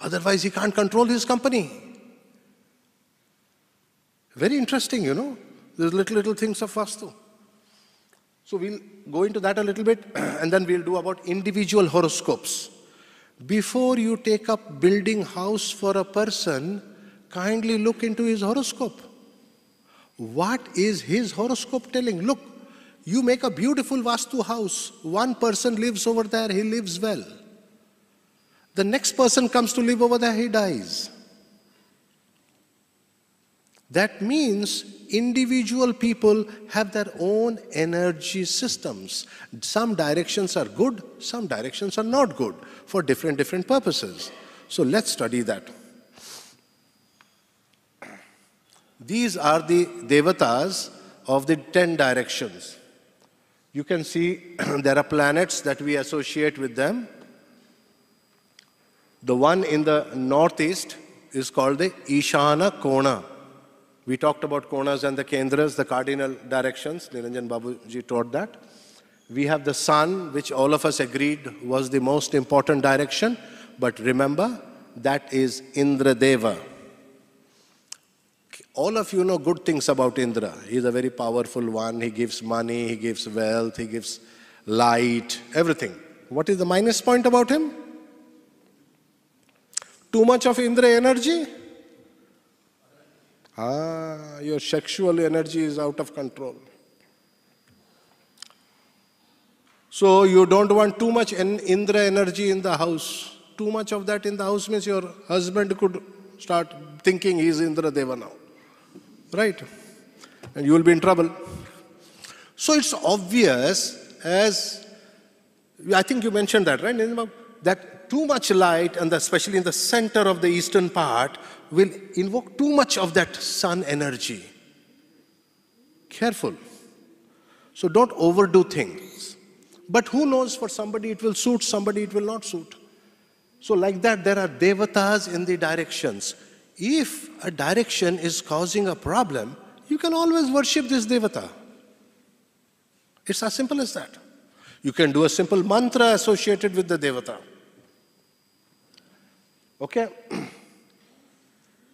Otherwise, he can't control his company. Very interesting, you know. There's little things of Vastu. So we'll go into that a little bit, and then we'll do about individual horoscopes. Before you take up building house for a person, kindly look into his horoscope. What is his horoscope telling? Look, you make a beautiful Vastu house. One person lives over there, he lives well. The next person comes to live over there, he dies. That means individual people have their own energy systems. Some directions are good, some directions are not good for different purposes. So let's study that. These are the devatas of the 10 directions. You can see there are planets that we associate with them. The one in the northeast is called the Ishana Kona. We talked about konas and the kendras, the cardinal directions. Niranjan Babuji taught that. We have the sun, which all of us agreed was the most important direction. But remember, that is Indra Deva. All of you know good things about Indra. He is a very powerful one. He gives money, he gives wealth, he gives light, everything. What is the minus point about him? Too much of Indra energy? Your sexual energy is out of control. So you don't want too much Indra energy in the house. Too much of that in the house means your husband could start thinking he is Indra Deva now. Right? And you will be in trouble. So it's obvious, as I think you mentioned that, right? That too much light, and especially in the center of the eastern part, will invoke too much of that sun energy. Careful. So don't overdo things. But who knows, for somebody it will suit, somebody it will not suit. So like that, there are devatas in the directions. If a direction is causing a problem, you can always worship this devata. It's as simple as that. You can do a simple mantra associated with the devata. Okay?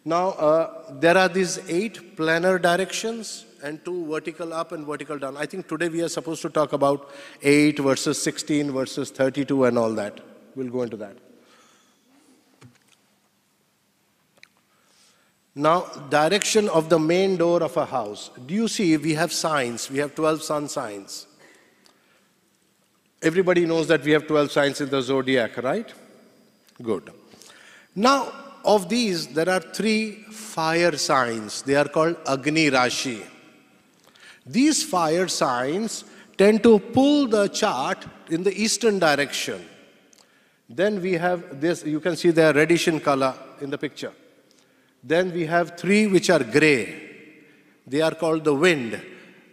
Now, there are these 8 planar directions and 2 vertical up and vertical down. I think today we are supposed to talk about 8 versus 16 versus 32 and all that. We'll go into that. Now, direction of the main door of a house. Do you see we have signs? We have 12 sun signs. Everybody knows that we have 12 signs in the zodiac, right? Good. Now, of these, there are 3 fire signs. They are called Agni Rashi. These fire signs tend to pull the chart in the eastern direction. Then we have this, you can see they are reddish in color in the picture. Then we have 3 which are gray. They are called the wind.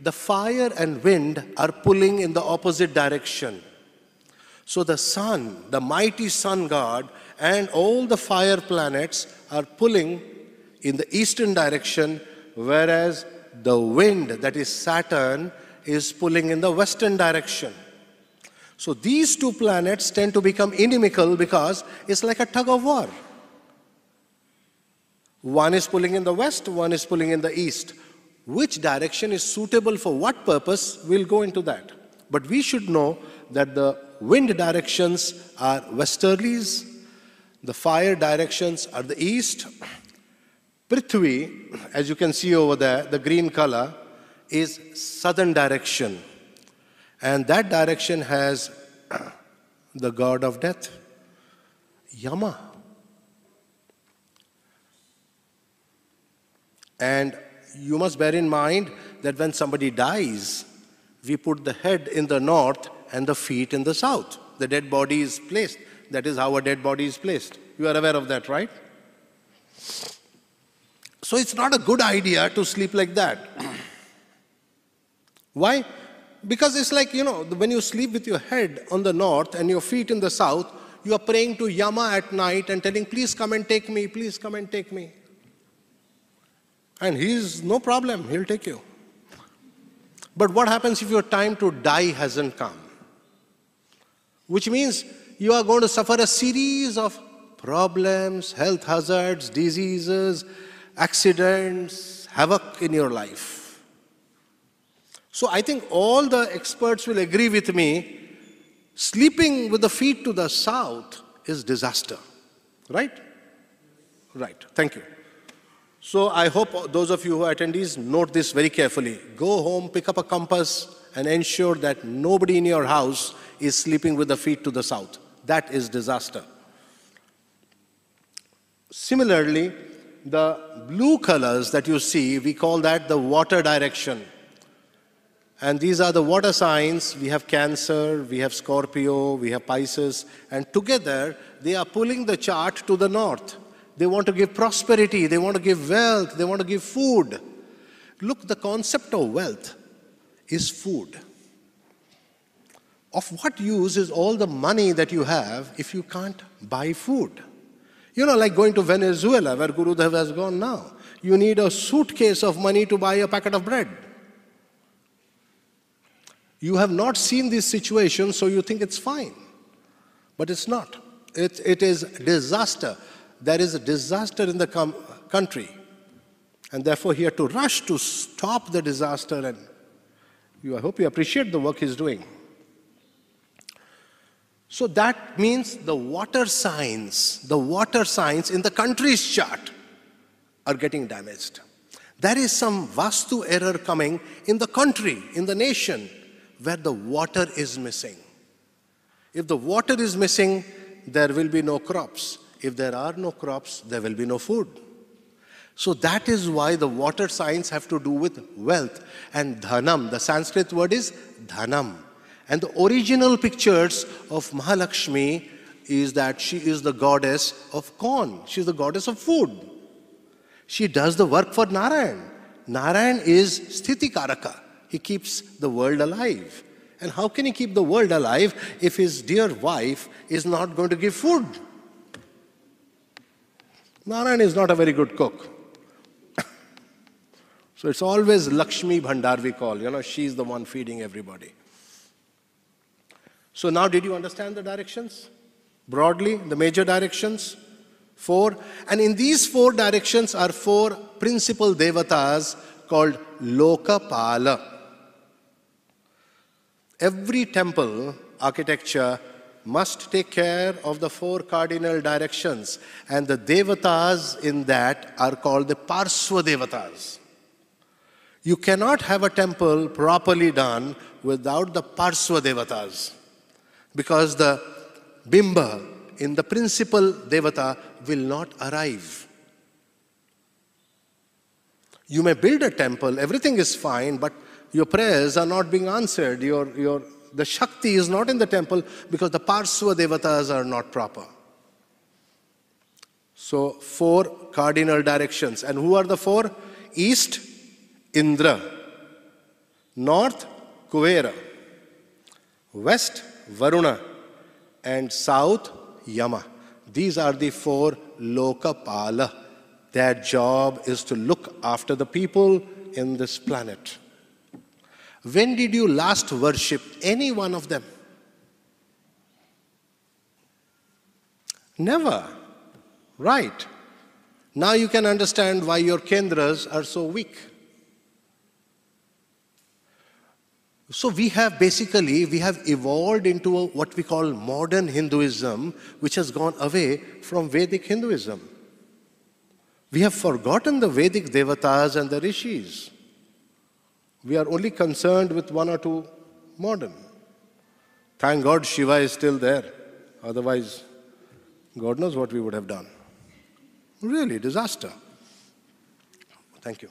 The fire and wind are pulling in the opposite direction. So the sun, the mighty sun god, and all the fire planets are pulling in the eastern direction, whereas the wind, that is Saturn, is pulling in the western direction. So these 2 planets tend to become inimical because it's like a tug of war. One is pulling in the west, one is pulling in the east. Which direction is suitable for what purpose, we'll go into that. But we should know that the wind directions are westerlies, the fire directions are the east. Prithvi, as you can see over there, the green color, is southern direction. And that direction has the god of death, Yama. And you must bear in mind that when somebody dies, we put the head in the north and the feet in the south. The dead body is placed. That is how a dead body is placed. You are aware of that, right? So it's not a good idea to sleep like that. Why? Because it's like, you know, when you sleep with your head on the north and your feet in the south, you are praying to Yama at night and telling, please come and take me, please come and take me. And he's no problem, he'll take you. But what happens if your time to die hasn't come? Which means you are going to suffer a series of problems, health hazards, diseases, accidents, havoc in your life. So I think all the experts will agree with me, sleeping with the feet to the south is disaster. Right? Right. Thank you. So I hope those of you who are attendees note this very carefully. Go home, pick up a compass, and ensure that nobody in your house is sleeping with the feet to the south. That is disaster. Similarly, the blue colors that you see, we call that the water direction. And these are the water signs. We have Cancer, we have Scorpio, we have Pisces, and together they are pulling the chart to the north. They want to give prosperity, they want to give wealth, they want to give food. Look, the concept of wealth is food. Of what use is all the money that you have if you can't buy food? You know, like going to Venezuela, where Gurudev has gone now. You need a suitcase of money to buy a packet of bread. You have not seen this situation, so you think it's fine. But it's not. It is disaster. There is a disaster in the country. And therefore, he had to rush to stop the disaster. And I hope you appreciate the work he's doing. So that means the water signs in the country's chart are getting damaged. There is some Vastu error coming in the country, in the nation, where the water is missing. If the water is missing, there will be no crops. If there are no crops, there will be no food. So that is why the water signs have to do with wealth. And dhanam, the Sanskrit word is dhanam. And the original pictures of Mahalakshmi is that she is the goddess of corn. She is the goddess of food. She does the work for Narayan. Narayan is Sthiti Karaka. He keeps the world alive. And how can he keep the world alive if his dear wife is not going to give food? Narayan is not a very good cook. So it's always Lakshmi Bhandar we call. You know, she's the one feeding everybody. So now did you understand the directions? Broadly, the major directions? 4. And in these 4 directions are 4 principal devatas called Lokapala. Every temple architecture must take care of the 4 cardinal directions. And the devatas in that are called the Parsva devatas. You cannot have a temple properly done without the Parsva devatas. Because the bimba in the principal devata will not arrive. You may build a temple, everything is fine, but your prayers are not being answered. The Shakti is not in the temple because the Parsva devatas are not proper. So 4 cardinal directions. And who are the 4? East, Indra. North, Kuvera. West, Varuna. And south, Yama. These are the 4 Lokapala. Their job is to look after the people in this planet. When did you last worship any one of them? Never. Right. Now you can understand why your kendras are so weak. So we have evolved into what we call modern Hinduism, which has gone away from Vedic Hinduism. We have forgotten the Vedic devatas and the rishis. We are only concerned with 1 or 2 modern. Thank God Shiva is still there. Otherwise, God knows what we would have done. Really, disaster. Thank you.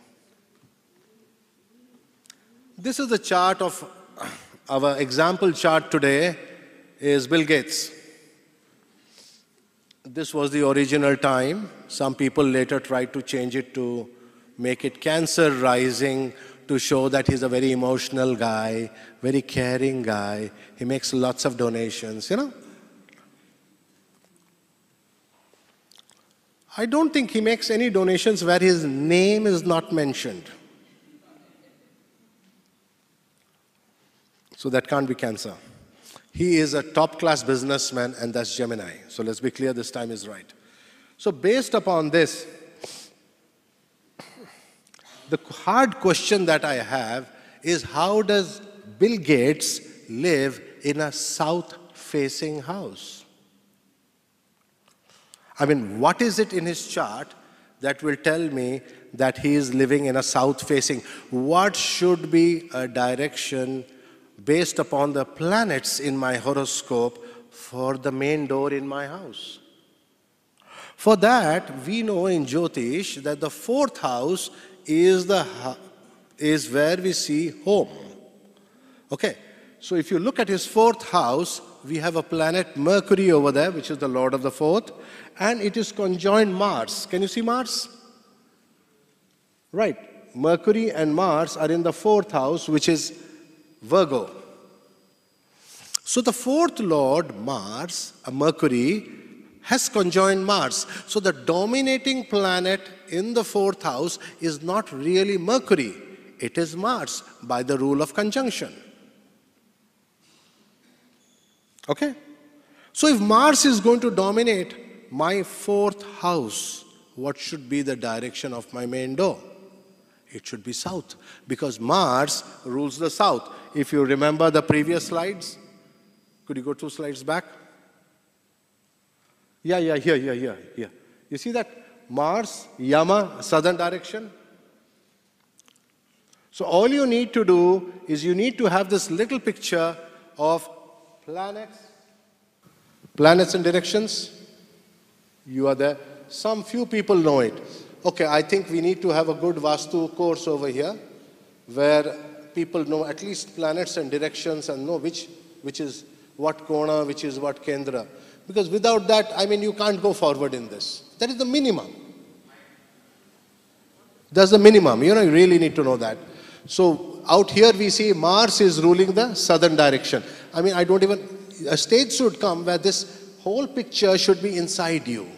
This is the chart of our example chart today is Bill Gates. This was the original time. Some people later tried to change it to make it Cancer rising, to show that he's a very emotional guy, very caring guy. He makes lots of donations, you know. I don't think he makes any donations where his name is not mentioned. So that can't be Cancer. He is a top-class businessman, and that's Gemini. So let's be clear, this time is right. So based upon this, the hard question that I have is, how does Bill Gates live in a south-facing house? I mean, what is it in his chart that will tell me that he is living in a south-facing? What should be a direction based upon the planets in my horoscope for the main door in my house? For that, we know in Jyotish that the fourth house is where we see home. Okay, so if you look at his fourth house, we have a planet Mercury over there, which is the lord of the fourth, and it is conjoined Mars. Can you see Mars? Right, Mercury and Mars are in the fourth house, which is Virgo. So the fourth lord, Mars, Mercury, has conjoined Mars. So the dominating planet in the fourth house is not really Mercury. It is Mars by the rule of conjunction. Okay? So if Mars is going to dominate my fourth house, what should be the direction of my main door? It should be south, because Mars rules the south. If you remember the previous slides, could you go 2 slides back? Yeah. You see that? Mars, Yama, southern direction. So all you need to do is you need to have this little picture of planets and directions. You are there. Some few people know it. Okay, I think we need to have a good Vastu course over here where people know at least planets and directions and know which is what Kona, which is what Kendra. Because without that, I mean, you can't go forward in this. That is the minimum. That's the minimum. You really need to know that. So out here we see Mars is ruling the southern direction. I mean, a stage should come where this whole picture should be inside you.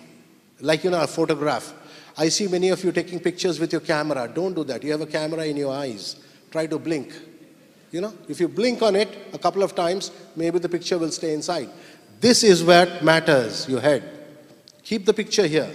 Like, a photograph. I see many of you taking pictures with your camera. Don't do that. You have a camera in your eyes. Try to blink. If you blink on it a couple of times, maybe the picture will stay inside. This is what matters, your head. Keep the picture here.